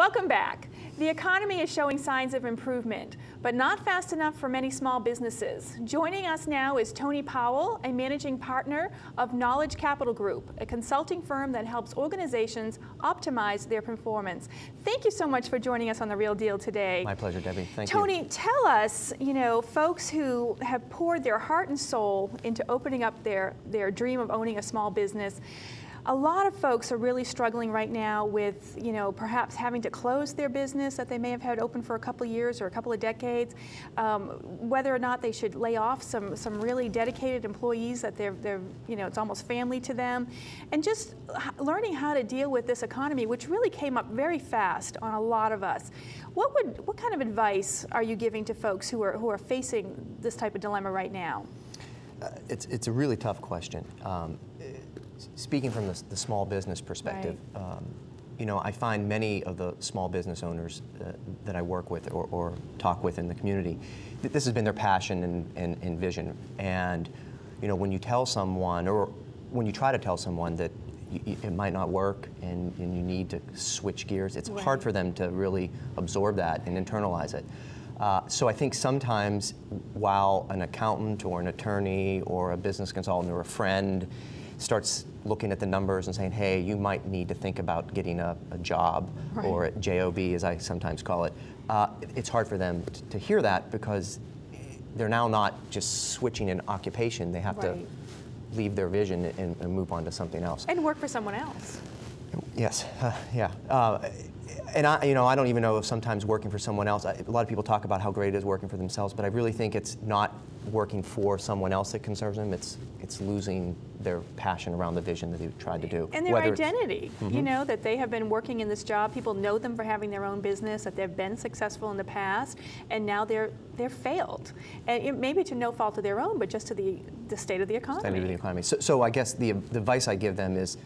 Welcome back. The economy is showing signs of improvement, but not fast enough for many small businesses. Joining us now is Tony Powell, a managing partner of Knowledge Capital Group, a consulting firm that helps organizations optimize their performance. Thank you so much for joining us on The Real Deal today. My pleasure, Debbie. Thank you. Tony, tell us, folks who have poured their heart and soul into opening up their dream of owning a small business. A lot of folks are really struggling right now with, perhaps having to close their business that they may have had open for a couple of years or a couple of decades, whether or not they should lay off some really dedicated employees that it's almost family to them, and just learning how to deal with this economy, which really came up very fast on a lot of us. What kind of advice are you giving to folks who are facing this type of dilemma right now? It's a really tough question. Speaking from the small business perspective, right. I find many of the small business owners that I work with or talk with in the community, this has been their passion and vision. And when you tell someone, or when you try to tell someone that it might not work and you need to switch gears, it's right. hard for them to really absorb that and internalize it. So I think sometimes while an accountant or an attorney or a business consultant or a friend starts looking at the numbers and saying, hey, you might need to think about getting a job, right. or a job, as I sometimes call it, it's hard for them to hear that, because they're now not just switching an occupation. They have right. to leave their vision and move on to something else. And work for someone else. Yes, yeah. And I don't even know if sometimes working for someone else, a lot of people talk about how great it is working for themselves, but I really think it's not working for someone else that concerns them. It's losing their passion around the vision that they tried to do. And their identity, that they have been working in this job. People know them for having their own business, that they've been successful in the past, and now they're failed. And maybe to no fault of their own, but just to the state of the economy. State of the economy. So I guess the advice I give them is,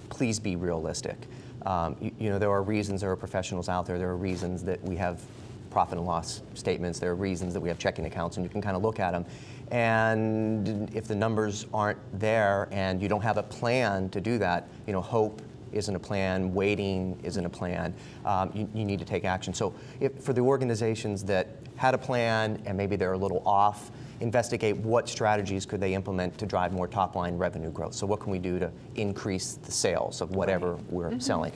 please be realistic. There are reasons, there are professionals out there, there are reasons that we have profit and loss statements, there are reasons that we have checking accounts, and you can kind of look at them. And if the numbers aren't there and you don't have a plan to do that, hope isn't a plan, waiting isn't a plan, you need to take action. So for the organizations that had a plan and maybe they're a little off, investigate what strategies could they implement to drive more top-line revenue growth. So what can we do to increase the sales of whatever right. we're mm-hmm. selling?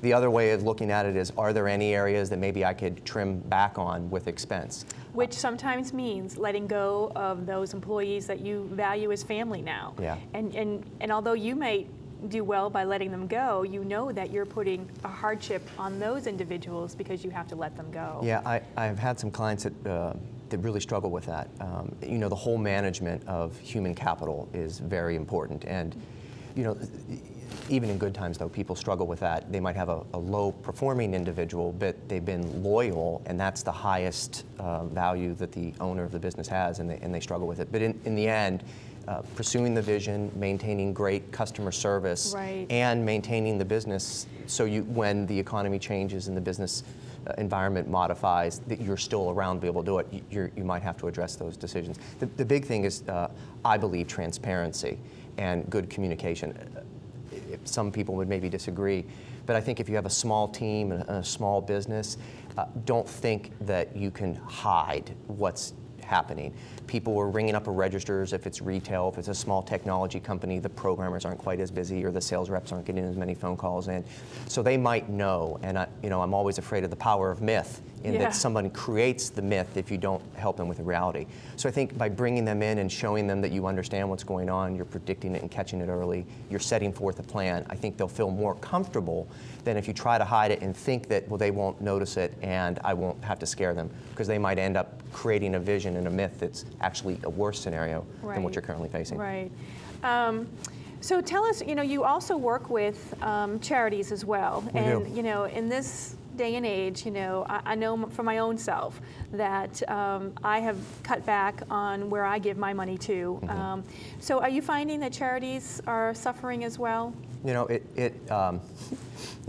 The other way of looking at it is, are there any areas that maybe I could trim back on with expense? Which sometimes means letting go of those employees that you value as family now. Yeah. And although you may do well by letting them go, you know that you're putting a hardship on those individuals because you have to let them go. Yeah, I've had some clients that really struggle with that. The whole management of human capital is very important, and even in good times, though, people struggle with that. They might have a low-performing individual, but they've been loyal, and that's the highest value that the owner of the business has, and they struggle with it. But in the end, pursuing the vision, maintaining great customer service, right. and maintaining the business, so when the economy changes and the business environment modifies, that you're still around to be able to do it, you might have to address those decisions. The big thing is, I believe, transparency and good communication. Some people would maybe disagree, but I think if you have a small team and a small business, don't think that you can hide what's happening. People are ringing up registers if it's retail. If it's a small technology company, the programmers aren't quite as busy, or the sales reps aren't getting as many phone calls in. So they might know, and I'm always afraid of the power of myth, in that someone creates the myth if you don't help them with the reality. So I think by bringing them in and showing them that you understand what's going on, you're predicting it and catching it early, you're setting forth a plan, I think they'll feel more comfortable than if you try to hide it and think that, well, they won't notice it and I won't have to scare them, because they might end up creating a vision and a myth that's actually a worse scenario right. than what you're currently facing. Right. So tell us, you also work with charities as well. We do. In this day and age, I know for my own self that I have cut back on where I give my money to. Mm-hmm. So are you finding that charities are suffering as well? It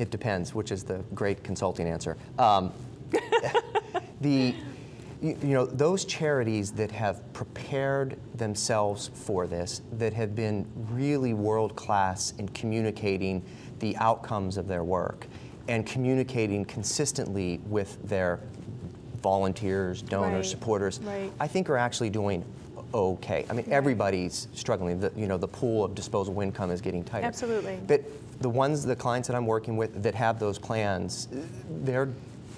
depends, which is the great consulting answer. Those charities that have prepared themselves for this, that have been really world-class in communicating the outcomes of their work, and communicating consistently with their volunteers, donors, Right. supporters, Right. I think are actually doing okay. I mean, everybody's struggling. The pool of disposable income is getting tighter. Absolutely. But the clients that I'm working with that have those plans, they're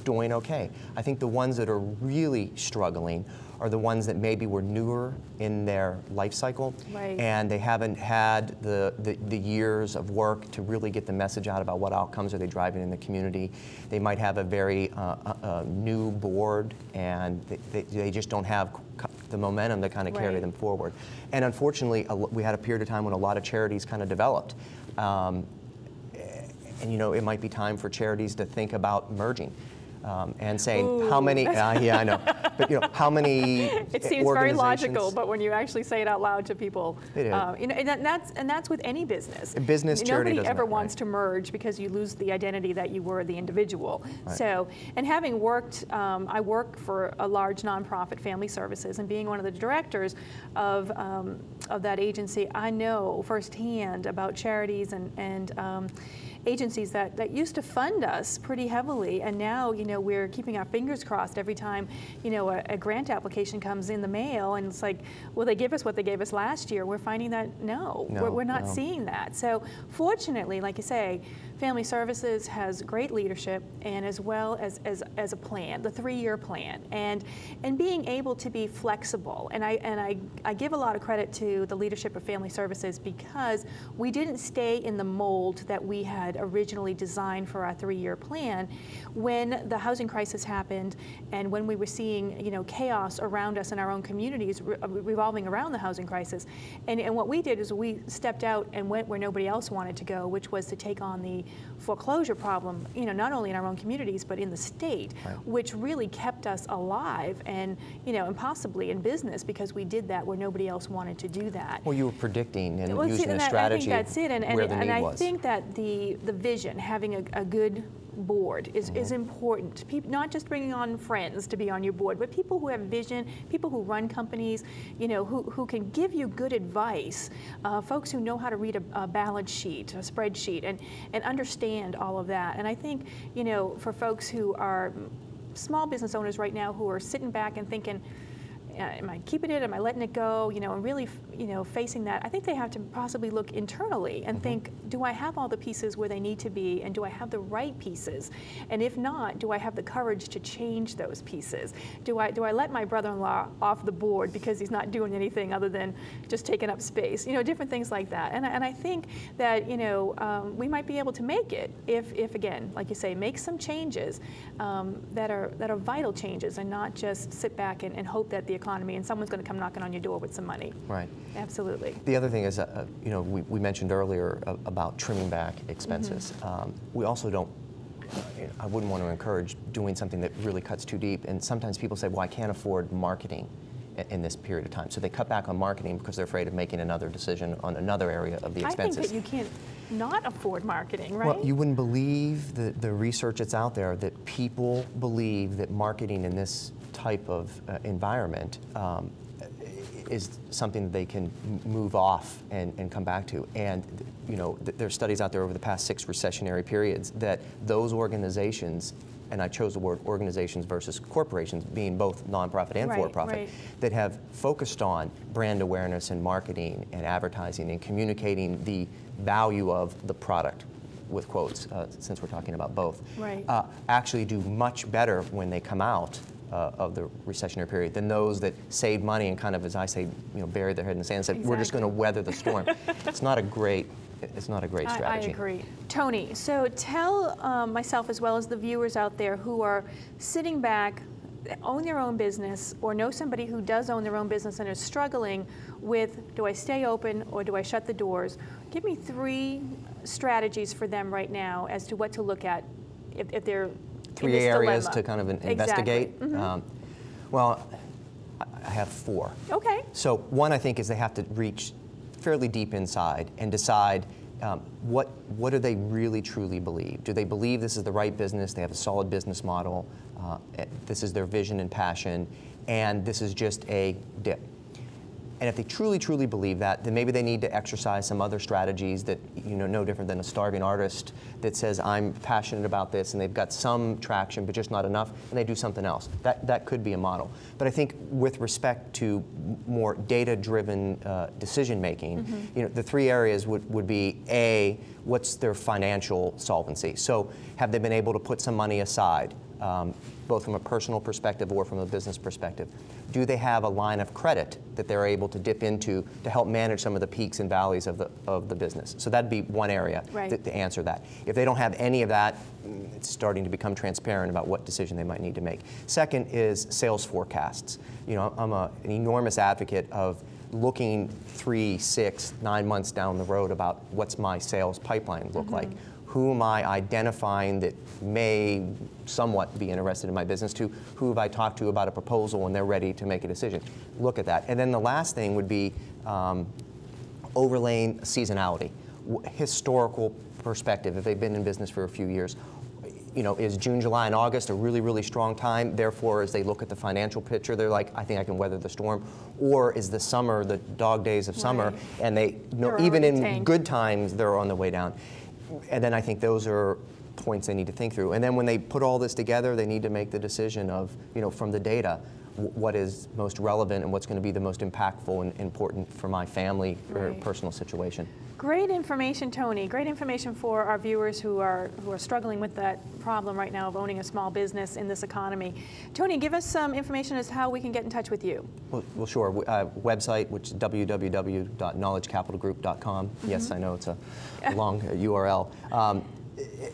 doing okay. I think the ones that are really struggling are the ones that maybe were newer in their life cycle, Right. and they haven't had the years of work to really get the message out about what outcomes are they driving in the community. They might have a very new board, and they just don't have the momentum to kind of carry Right. them forward. And unfortunately, we had a period of time when a lot of charities kind of developed. And it might be time for charities to think about merging. And saying how many, yeah, I know, but how many It seems very logical, but when you actually say it out loud to people, It is. And that's with any business. A business charity Nobody doesn't ever have- wants right. to merge because you lose the identity that you were the individual. Right. So, and having worked, I work for a large nonprofit, Family Services, and being one of the directors of that agency, I know firsthand about charities and agencies that used to fund us pretty heavily, and now we're keeping our fingers crossed every time a grant application comes in the mail, and it's like, will they give us what they gave us last year? We're finding that no, we're not seeing that. So fortunately, like you say, Family Services has great leadership, and as well as a plan, the 3-year plan, and being able to be flexible. And I give a lot of credit to the leadership of Family Services because we didn't stay in the mold that we had originally designed for our 3-year plan when the housing crisis happened, and when we were seeing chaos around us in our own communities revolving around the housing crisis. And what we did is we stepped out and went where nobody else wanted to go, which was to take on the foreclosure problem, not only in our own communities but in the state, right. which really kept us alive and and possibly in business, because we did that where nobody else wanted to do that. Well, you were predicting and Well, using see, a strategy I think that's it, where the need I was. think that the vision, having a good board is important. Not just bringing on friends to be on your board, but people who have vision, people who run companies, who can give you good advice, folks who know how to read a balance sheet, a spreadsheet, and understand all of that. And I think, for folks who are small business owners right now who are sitting back and thinking, am I keeping it? Am I letting it go? And really, facing that, I think they have to possibly look internally and think, do I have all the pieces where they need to be, and do I have the right pieces? And if not, do I have the courage to change those pieces? Do I let my brother-in-law off the board because he's not doing anything other than just taking up space? Different things like that. And I think that we might be able to make it if again, like you say, make some changes that are vital changes, and not just sit back and hope that the economy and someone's going to come knocking on your door with some money. Right. Absolutely. The other thing is, we mentioned earlier about trimming back expenses. We also don't, I wouldn't want to encourage doing something that really cuts too deep. And sometimes people say, well, I can't afford marketing in this period of time. So they cut back on marketing because they're afraid of making another decision on another area of the expenses. I think that you can't not afford marketing, right? Well, you wouldn't believe the research that's out there that people believe that marketing in this type of environment is something that they can move off and come back to. And there are studies out there over the past 6 recessionary periods that those organizations, and I chose the word organizations versus corporations, being both nonprofit and for-profit, that have focused on brand awareness and marketing and advertising and communicating the value of the product, with quotes, since we're talking about both, actually do much better when they come out of the recessionary period than those that saved money and kind of, as I say, buried their head in the sand and said, we're just going to weather the storm. It's not a great strategy. I agree. Tony, so tell myself as well as the viewers out there who are sitting back, own their own business, or know somebody who does own their own business and is struggling with, do I stay open or do I shut the doors? Give me 3 strategies for them right now as to what to look at if they're 3 in this areas dilemma. to kind of investigate. Exactly. Well, I have 4. Okay. So one, I think, is they have to reach fairly deep inside and decide what do they really truly believe? Do they believe this is the right business? They have a solid business model. This is their vision and passion, and this is just a dip. And if they truly, truly believe that, then maybe they need to exercise some other strategies that, no different than a starving artist that says, I'm passionate about this, and they've got some traction, but just not enough, and they do something else. That could be a model. But I think with respect to more data-driven decision-making, the three areas would be, A, what's their financial solvency? So have they been able to put some money aside, both from a personal perspective or from a business perspective? Do they have a line of credit that they're able to dip into to help manage some of the peaks and valleys of the business? So that'd be one area to answer that. If they don't have any of that, it's starting to become transparent about what decision they might need to make. Second is sales forecasts. I'm an enormous advocate of looking 3, 6, 9 months down the road about what's my sales pipeline look like. Who am I identifying that may somewhat be interested in my business to? Who have I talked to about a proposal and they're ready to make a decision? Look at that. And then the last thing would be overlaying seasonality, historical perspective. If they've been in business for a few years, is June, July, and August a really, really strong time? Therefore, as they look at the financial picture, they're like, I think I can weather the storm. Or is the summer, the dog days of summer, and they know even in good times, they're on the way down. And then I think those are points they need to think through. And then when they put all this together, they need to make the decision of, from the data, what is most relevant and what's going to be the most impactful and important for my family or personal situation. Great information, Tony. Great information for our viewers who are struggling with that problem right now of owning a small business in this economy. Tony, give us some information as to how we can get in touch with you. Well, sure. Website, which is www.knowledgecapitalgroup.com. Yes, I know it's a long URL.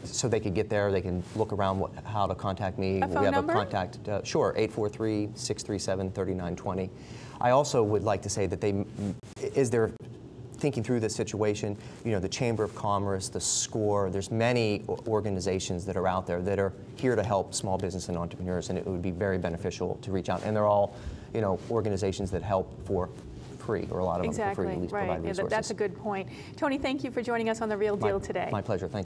So they could get there, they can look around how to contact me. A phone number? A contact, sure, 843-637-3920. I also would like to say that as they're thinking through this situation, the Chamber of Commerce, the SCORE, there's many organizations that are out there that are here to help small business and entrepreneurs, and it would be very beneficial to reach out. And they're all, organizations that help for free, or a lot of them for free, at least provide resources. That's a good point. Tony, thank you for joining us on The Real Deal today. My pleasure. Thank you.